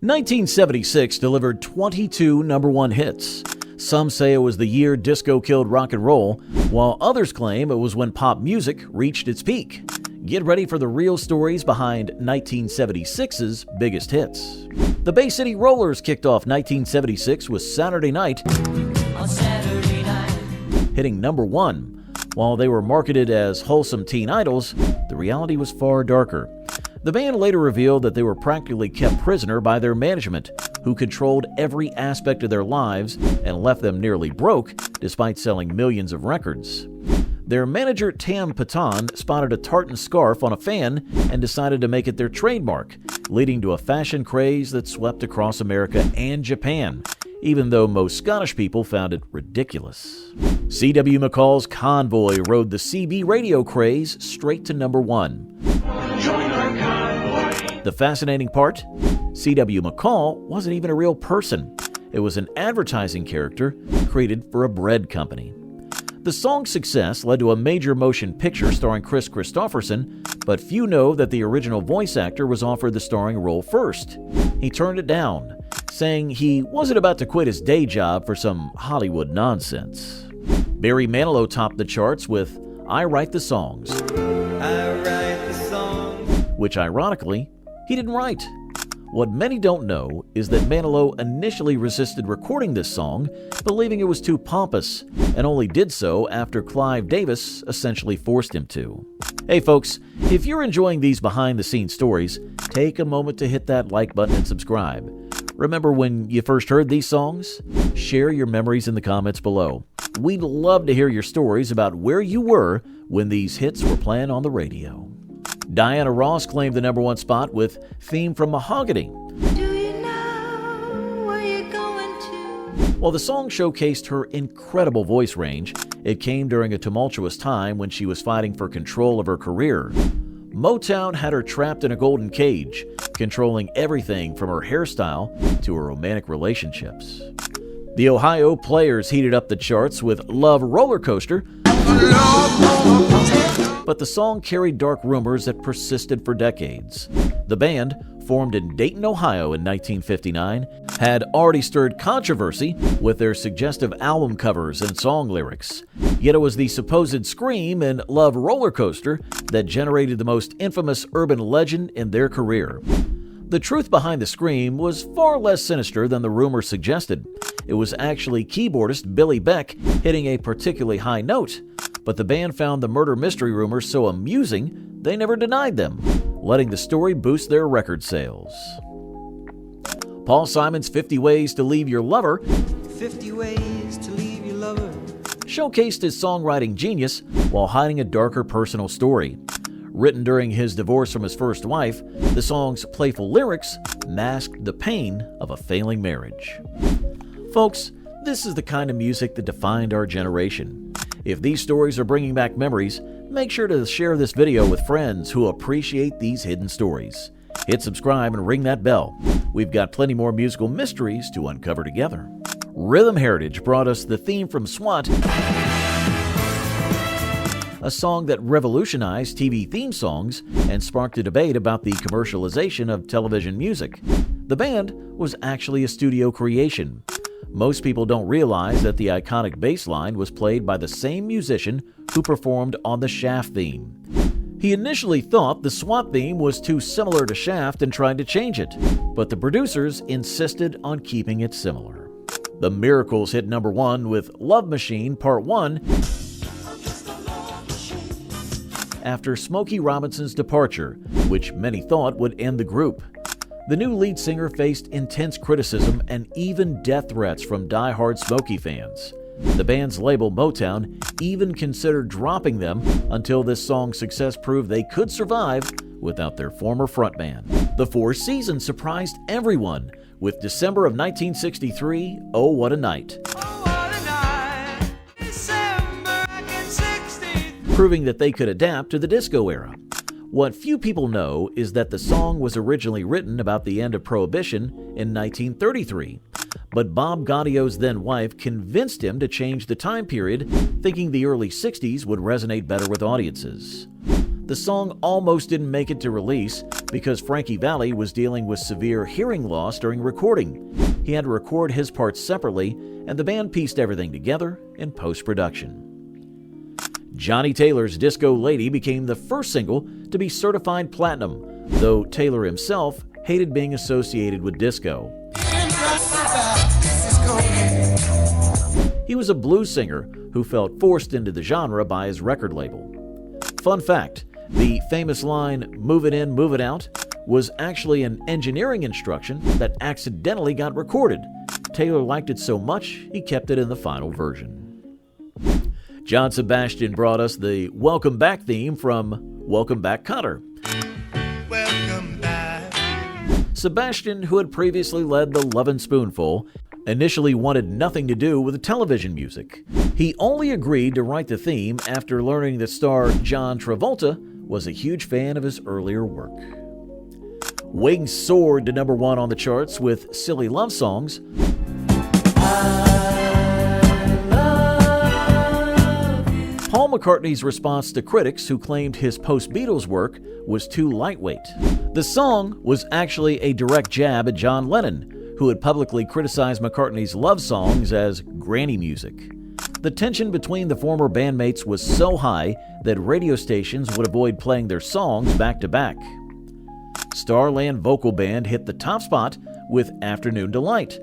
1976 delivered 22 #1 hits. Some say it was the year disco killed rock and roll, while others claim it was when pop music reached its peak. Get ready for the real stories behind 1976's biggest hits. The Bay City Rollers kicked off 1976 with Saturday Night, hitting #1. While they were marketed as wholesome teen idols, the reality was far darker. The band later revealed that they were practically kept prisoner by their management, who controlled every aspect of their lives and left them nearly broke despite selling millions of records. Their manager Tam Patan spotted a tartan scarf on a fan and decided to make it their trademark, leading to a fashion craze that swept across America and Japan, even though most Scottish people found it ridiculous. C.W. McCall's Convoy rode the CB radio craze straight to #1. The fascinating part? C.W. McCall wasn't even a real person. It was an advertising character created for a bread company. The song's success led to a major motion picture starring Chris Christopherson, but few know that the original voice actor was offered the starring role first. He turned it down, saying he wasn't about to quit his day job for some Hollywood nonsense. Barry Manilow topped the charts with I Write the Songs, which ironically, he didn't write. What many don't know is that Manilow initially resisted recording this song, believing it was too pompous, and only did so after Clive Davis essentially forced him to. Hey folks, if you're enjoying these behind-the-scenes stories, take a moment to hit that like button and subscribe. Remember when you first heard these songs? Share your memories in the comments below. We'd love to hear your stories about where you were when these hits were playing on the radio. Diana Ross claimed the #1 spot with Theme from Mahogany. Do you know where you're going to? While the song showcased her incredible voice range, it came during a tumultuous time when she was fighting for control of her career. Motown had her trapped in a golden cage, controlling everything from her hairstyle to her romantic relationships. The Ohio Players heated up the charts with Love Roller Coaster, but the song carried dark rumors that persisted for decades. The band, formed in Dayton, Ohio in 1959, had already stirred controversy with their suggestive album covers and song lyrics. Yet it was the supposed scream in Love Roller Coaster that generated the most infamous urban legend in their career. The truth behind the scream was far less sinister than the rumor suggested. It was actually keyboardist Billy Beck hitting a particularly high note, but the band found the murder mystery rumors so amusing they never denied them, letting the story boost their record sales. Paul Simon's 50 Ways to Leave Your Lover 50 Ways to Leave Your Lover showcased his songwriting genius while hiding a darker personal story. Written during his divorce from his first wife, the song's playful lyrics masked the pain of a failing marriage. Folks, this is the kind of music that defined our generation. If these stories are bringing back memories, make sure to share this video with friends who appreciate these hidden stories. Hit subscribe and ring that bell. We've got plenty more musical mysteries to uncover together. Rhythm Heritage brought us the theme from SWAT, a song that revolutionized TV theme songs and sparked a debate about the commercialization of television music. The band was actually a studio creation. Most people don't realize that the iconic bass line was played by the same musician who performed on the Shaft theme. He initially thought the SWAT theme was too similar to Shaft and tried to change it, but the producers insisted on keeping it similar. The Miracles hit #1 with Love Machine Part 1 after Smokey Robinson's departure, which many thought would end the group. The new lead singer faced intense criticism and even death threats from die-hard Smokey fans. The band's label, Motown, even considered dropping them until this song's success proved they could survive without their former frontman. The Four Seasons surprised everyone with December of 1963, Oh What a Night, proving that they could adapt to the disco era. What few people know is that the song was originally written about the end of Prohibition in 1933, but Bob Gaudio's then wife convinced him to change the time period, thinking the early 60s would resonate better with audiences. The song almost didn't make it to release because Frankie Valli was dealing with severe hearing loss during recording. He had to record his parts separately, and the band pieced everything together in post-production. Johnny Taylor's Disco Lady became the first single to be certified platinum, though Taylor himself hated being associated with disco. He was a blues singer who felt forced into the genre by his record label. Fun fact, the famous line, "Move it in, move it out," was actually an engineering instruction that accidentally got recorded. Taylor liked it so much, he kept it in the final version. John Sebastian brought us the Welcome Back theme from Welcome Back, Kotter. Welcome back. Sebastian, who had previously led the Lovin' Spoonful, initially wanted nothing to do with television music. He only agreed to write the theme after learning that star John Travolta was a huge fan of his earlier work. Wings soared to number 1 on the charts with Silly Love Songs. Paul McCartney's response to critics who claimed his post-Beatles work was too lightweight. The song was actually a direct jab at John Lennon, who had publicly criticized McCartney's love songs as granny music. The tension between the former bandmates was so high that radio stations would avoid playing their songs back-to-back. Starland Vocal Band hit the top spot with Afternoon Delight,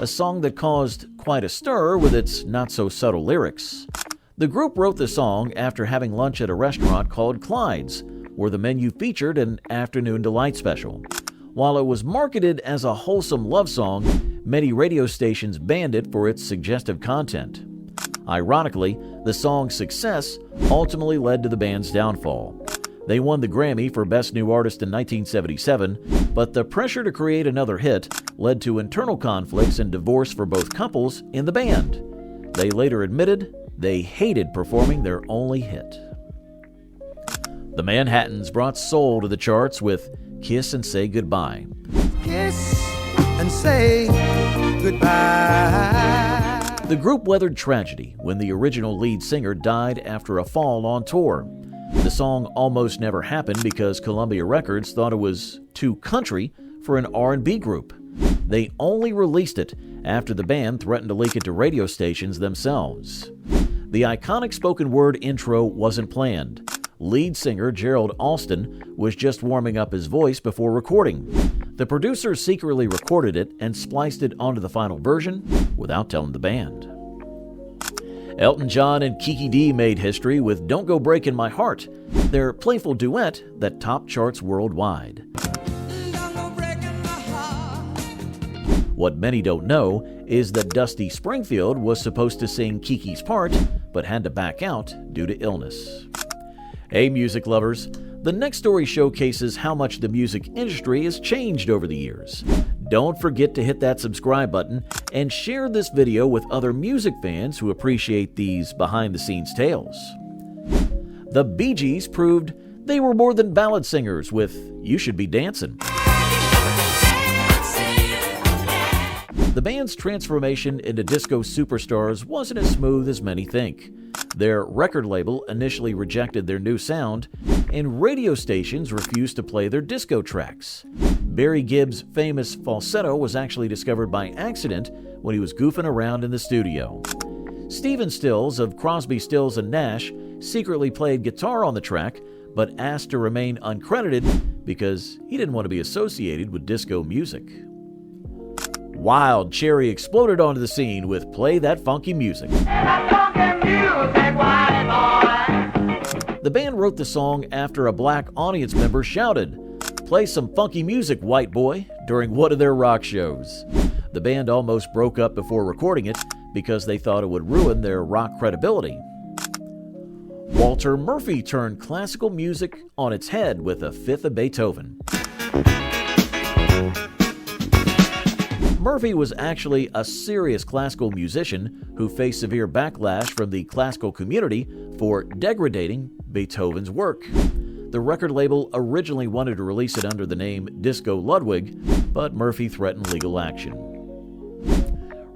a song that caused quite a stir with its not-so-subtle lyrics. The group wrote the song after having lunch at a restaurant called Clyde's, where the menu featured an Afternoon Delight special. While it was marketed as a wholesome love song, many radio stations banned it for its suggestive content. Ironically, the song's success ultimately led to the band's downfall. They won the Grammy for Best New Artist in 1977, but the pressure to create another hit led to internal conflicts and divorce for both couples in the band. They later admitted they hated performing their only hit. The Manhattans brought soul to the charts with Kiss and Say Goodbye. Kiss and say goodbye. The group weathered tragedy when the original lead singer died after a fall on tour. The song almost never happened because Columbia Records thought it was too country for an R&B group. They only released it after the band threatened to leak it to radio stations themselves. The iconic spoken word intro wasn't planned. Lead singer Gerald Alston was just warming up his voice before recording. The producer secretly recorded it and spliced it onto the final version without telling the band. Elton John and Kiki Dee made history with Don't Go Breaking My Heart, their playful duet that topped charts worldwide. What many don't know is that Dusty Springfield was supposed to sing Kiki's part, but had to back out due to illness. Hey music lovers, the next story showcases how much the music industry has changed over the years. Don't forget to hit that subscribe button and share this video with other music fans who appreciate these behind-the-scenes tales. The Bee Gees proved they were more than ballad singers with You Should Be Dancin'. The band's transformation into disco superstars wasn't as smooth as many think. Their record label initially rejected their new sound, and radio stations refused to play their disco tracks. Barry Gibb's famous falsetto was actually discovered by accident when he was goofing around in the studio. Stephen Stills of Crosby, Stills and Nash secretly played guitar on the track, but asked to remain uncredited because he didn't want to be associated with disco music. Wild Cherry exploded onto the scene with Play That Funky Music. The band wrote the song after a black audience member shouted, "Play some funky music, white boy," during one of their rock shows. The band almost broke up before recording it because they thought it would ruin their rock credibility. Walter Murphy turned classical music on its head with a fifth of Beethoven. Murphy was actually a serious classical musician who faced severe backlash from the classical community for degrading Beethoven's work. The record label originally wanted to release it under the name Disco Ludwig, but Murphy threatened legal action.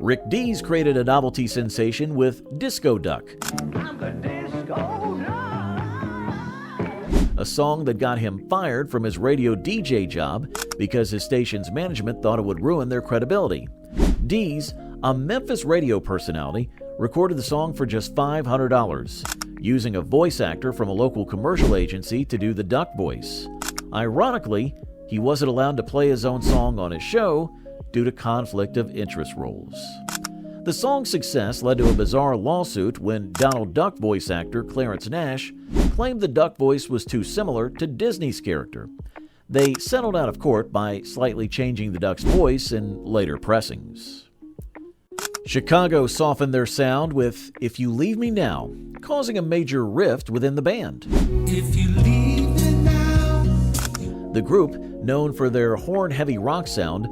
Rick Dees created a novelty sensation with Disco Duck, a song that got him fired from his radio DJ job because his station's management thought it would ruin their credibility. Dees, a Memphis radio personality, recorded the song for just $500, using a voice actor from a local commercial agency to do the duck voice. Ironically, he wasn't allowed to play his own song on his show due to conflict of interest rules. The song's success led to a bizarre lawsuit when Donald Duck voice actor Clarence Nash claimed the duck voice was too similar to Disney's character. They settled out of court by slightly changing the duck's voice in later pressings. Chicago softened their sound with If You Leave Me Now, causing a major rift within the band. If you leave me now. The group, known for their horn-heavy rock sound,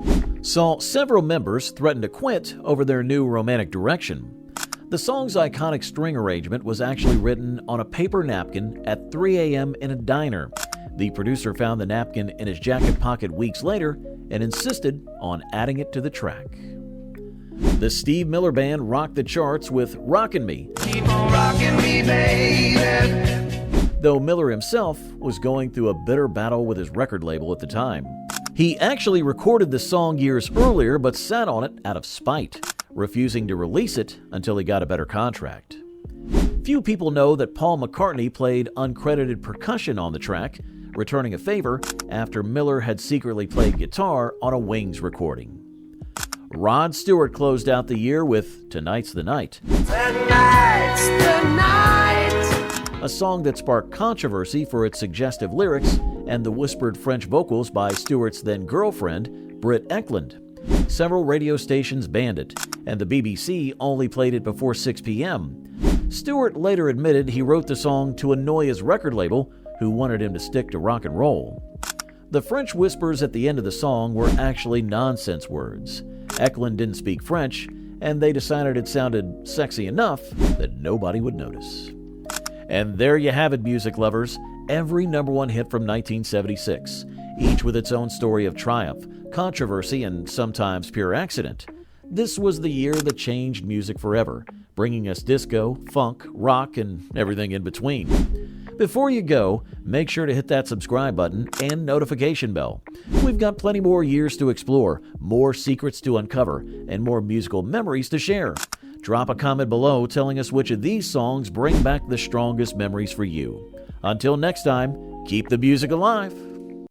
saw several members threaten to quit over their new romantic direction. The song's iconic string arrangement was actually written on a paper napkin at 3 a.m. in a diner. The producer found the napkin in his jacket pocket weeks later and insisted on adding it to the track. The Steve Miller Band rocked the charts with Rockin' Me. Keep on rocking me, baby. Though Miller himself was going through a bitter battle with his record label at the time. He actually recorded the song years earlier but sat on it out of spite, refusing to release it until he got a better contract. Few people know that Paul McCartney played uncredited percussion on the track, returning a favor after Miller had secretly played guitar on a Wings recording. Rod Stewart closed out the year with Tonight's the Night. Tonight's the night. A song that sparked controversy for its suggestive lyrics and the whispered French vocals by Stewart's then-girlfriend, Britt Ekland. Several radio stations banned it, and the BBC only played it before 6 p.m. Stewart later admitted he wrote the song to annoy his record label, who wanted him to stick to rock and roll. The French whispers at the end of the song were actually nonsense words. Ekland didn't speak French, and they decided it sounded sexy enough that nobody would notice. And there you have it, music lovers. Every number one hit from 1976, each with its own story of triumph, controversy, and sometimes pure accident. This was the year that changed music forever, bringing us disco, funk, rock, and everything in between. Before you go, make sure to hit that subscribe button and notification bell. We've got plenty more years to explore, more secrets to uncover, and more musical memories to share. Drop a comment below telling us which of these songs bring back the strongest memories for you. Until next time, keep the music alive.